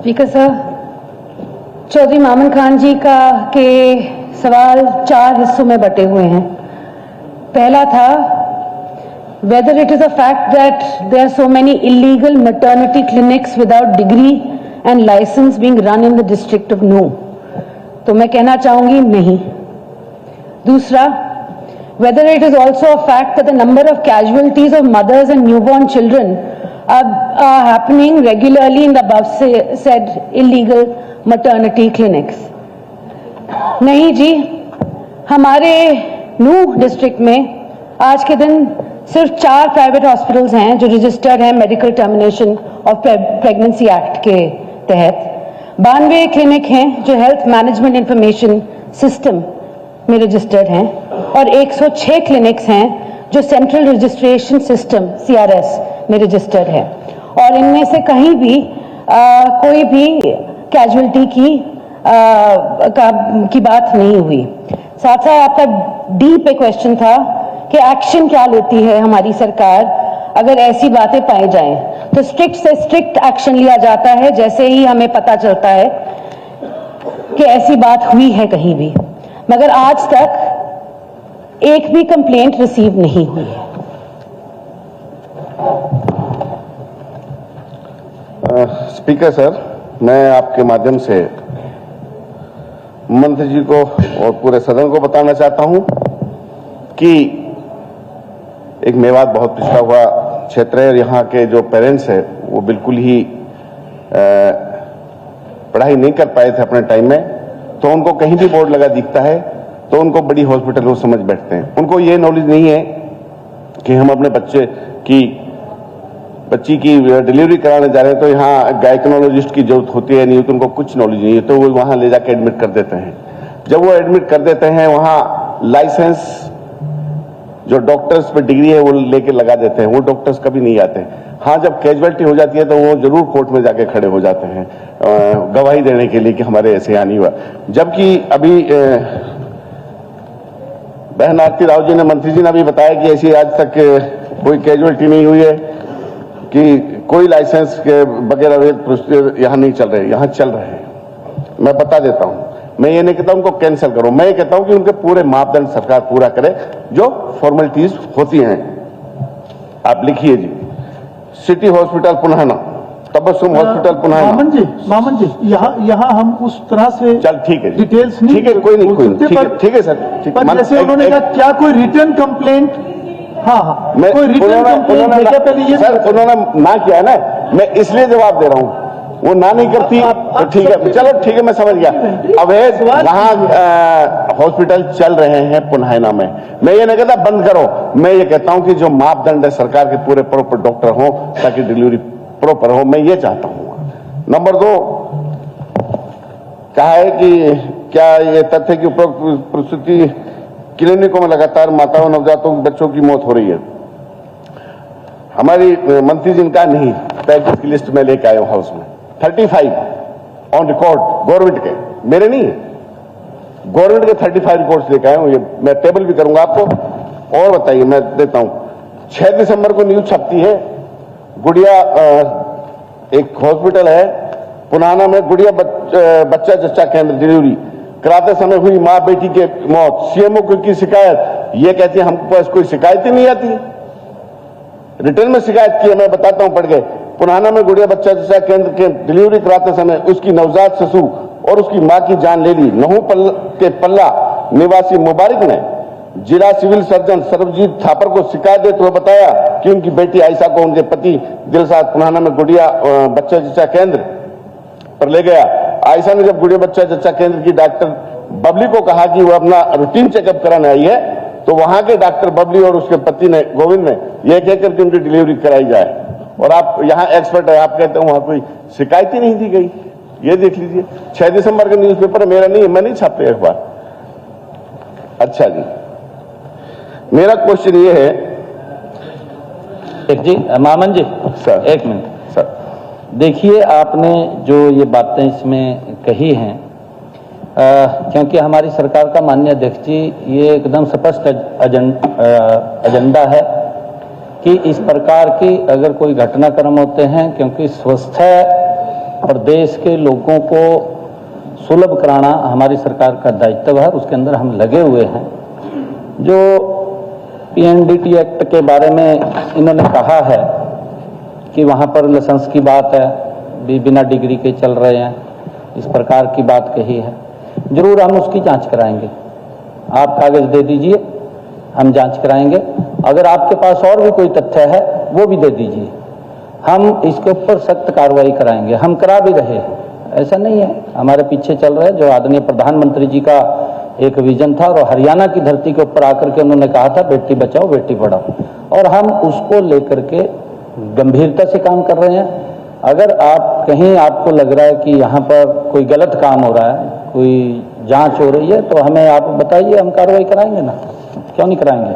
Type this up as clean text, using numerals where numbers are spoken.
Speaker साहब, चौधरी मामन खान जी का के सवाल 4 हिस्सों में बटे हुए हैं। पहला था whether it is a fact that there are so many illegal maternity clinics without degree and license being run in the district of No. तो मैं कहना चाहूंगी नहीं। दूसरा, whether it is also a fact that the number of casualties of mothers and newborn children are happening regularly in the above said illegal maternity clinics. नहीं जी, हमारे नूह district में आज के दिन सिर्फ 4 प्राइवेट हॉस्पिटल्स हैं जो रजिस्टर्ड हैं medical termination of pregnancy act के तहत। 92 क्लिनिक हैं जो हेल्थ मैनेजमेंट इंफॉर्मेशन सिस्टम में रजिस्टर्ड हैं और 106 क्लिनिक्स हैं जो सेंट्रल रजिस्ट्रेशन सिस्टम CRS में रजिस्टर्ड है और इनमें से कहीं भी कोई भी कैजुअलिटी की बात नहीं हुई। साथ साथ आपका डी पे क्वेश्चन था कि एक्शन क्या लेती है हमारी सरकार अगर ऐसी बातें पाई जाएं। तो स्ट्रिक्ट से स्ट्रिक्ट एक्शन लिया जाता है जैसे ही हमें पता चलता है कि ऐसी बात हुई है कहीं भी, मगर आज तक एक भी कंप्लेंट रिसीव नहीं हुई है। स्पीकर सर, मैं आपके माध्यम से मंत्री जी को और पूरे सदन को बताना चाहता हूं कि एक मेवात बहुत पिछड़ा हुआ क्षेत्र है और यहाँ के जो पेरेंट्स हैं वो बिल्कुल ही पढ़ाई नहीं कर पाए थे अपने टाइम में, तो उनको कहीं भी बोर्ड लगा दिखता है तो उनको बड़ी हॉस्पिटल वो समझ बैठते हैं। उनको ये नॉलेज नहीं है कि हम अपने बच्ची की डिलीवरी कराने जा रहे हैं तो यहाँ गायकोनोलॉजिस्ट की जरूरत होती है नहीं, तो उनको कुछ नॉलेज नहीं है, तो वो वहाँ ले जाके एडमिट कर देते हैं। जब वो एडमिट कर देते हैं वहाँ लाइसेंस जो डॉक्टर्स पे डिग्री है वो लेके लगा देते हैं, वो डॉक्टर्स कभी नहीं आते। हाँ, जब कैजुअलिटी हो जाती है तो वो जरूर कोर्ट में जाके खड़े हो जाते हैं गवाही देने के लिए कि हमारे ऐसे यहाँ नहीं हुआ। जबकि अभी बहन आरती राव जी ने, मंत्री जी ने अभी बताया कि ऐसी आज तक कोई कैजुअलिटी नहीं हुई है, कि कोई लाइसेंस के बगैर प्रोसीजर यहाँ नहीं चल रहे, यहाँ चल रहे हैं। मैं बता देता हूँ, मैं ये नहीं कहता उनको कैंसिल करो, मैं ये कहता हूँ कि उनके पूरे मापदंड सरकार पूरा करे जो फॉर्मेलिटीज होती हैं। आप लिखिए जी, city hospital Punhana, Tabassum hospital Punhana. मामन जी यहाँ हम उस तरह से चल ठीक है, डिटेल्स नहीं, ठीक है, कोई नहीं, ठीक है सर। पर जैसे उन्होंने कहा क्या कोई रिटर्न कंप्लेंट, हाँ मैं कोई रिटर्न कंप्लेंट सर उन्होंने ना किया है ना, मैं इसलिए जवाब दे रहा हूँ। वो ना नहीं करती तो ठीक है, चलो ठीक है, मैं समझ गया। अवैध वहां हॉस्पिटल चल रहे हैं पुनाना में, मैं ये नहीं कहता बंद करो, मैं ये कहता हूं कि जो मापदंड है सरकार के पूरे प्रॉपर डॉक्टर हो ताकि डिलीवरी प्रॉपर हो, मैं ये चाहता हूं। नंबर 2 कहा है कि क्या ये तथ्य की उपरोक्त प्रसूति क्लिनिकों में लगातार माताओं नवजातों बच्चों की मौत हो रही है। हमारी मंत्री जी का नहीं, पैकेज की लिस्ट में लेके आया हूं हाउस में 35 ऑन रिकॉर्ड गवर्नमेंट के, मेरे नहीं, गवर्नमेंट के 35 रिकॉर्ड्स लेके आया हूं। ये मैं टेबल भी करूंगा आपको। और बताइए, मैं देता हूं 6 दिसंबर को न्यूज छपती है, गुड़िया एक हॉस्पिटल है पुनाना में, गुड़िया बच्चा जच्चा केंद्र डिलीवरी कराते समय हुई मां बेटी के मौत, CMO की शिकायत। ये कहती है हमको पास कोई शिकायत ही नहीं आती, रिटर्न में शिकायत की है, मैं बताता हूं पढ़ के। पुनाना में गुड़िया बच्चा जच्चा केंद्र के डिलीवरी कराते समय उसकी नवजात शिशु और उसकी मां की जान ले ली। नहू के पल्ला निवासी मुबारक ने जिला सिविल सर्जन सर्वजीत थापर को शिकायत देते हुए बताया कि उनकी बेटी आयशा को उनके पति दिलशाद पुनाना में गुड़िया बच्चा जच्चा केंद्र पर ले गया। आयशा ने जब गुड़िया बच्चा जच्चा केंद्र की डॉक्टर बबली को कहा कि वो अपना रूटीन चेकअप कराने आई है, तो वहां के डॉक्टर बबली और उसके पति ने गोविंद ने यह कहकर कि उनकी डिलीवरी कराई जाए। और आप यहाँ एक्सपर्ट है, आप कहते हो वहां कोई शिकायत ही नहीं दी गई। ये देख लीजिए, 6 दिसंबर का न्यूज़पेपर मेरा नहीं है, मैं नहीं छापते अखबार। अच्छा जी, मेरा क्वेश्चन ये है जी मामन जी सर, एक मिनट सर, देखिए आपने जो ये बातें इसमें कही हैं, क्योंकि हमारी सरकार का माननीय अध्यक्ष जी ये एकदम स्पष्ट एजेंडा है कि इस प्रकार की अगर कोई घटनाक्रम होते हैं, क्योंकि स्वस्थ और देश के लोगों को सुलभ कराना हमारी सरकार का दायित्व है, उसके अंदर हम लगे हुए हैं। जो PNDT एक्ट के बारे में इन्होंने कहा है कि वहाँ पर लाइसेंस की बात है, बिना डिग्री के चल रहे हैं, इस प्रकार की बात कही है। जरूर हम उसकी जांच कराएंगे, आप कागज दे दीजिए, हम जांच कराएंगे। अगर आपके पास और भी कोई तथ्य है वो भी दे दीजिए, हम इसके ऊपर सख्त कार्रवाई कराएंगे। हम करा भी रहे हैं, ऐसा नहीं है, हमारे पीछे चल रहे हैं। जो आदरणीय प्रधानमंत्री जी का एक विजन था और हरियाणा की धरती के ऊपर आकर के उन्होंने कहा था बेटी बचाओ बेटी पढ़ाओ, और हम उसको लेकर के गंभीरता से काम कर रहे हैं। अगर आप कहीं आपको लग रहा है कि यहाँ पर कोई गलत काम हो रहा है, कोई जांच हो रही है, तो हमें आप बताइए, हम कार्रवाई कराएंगे ना, क्यों नहीं कराएंगे।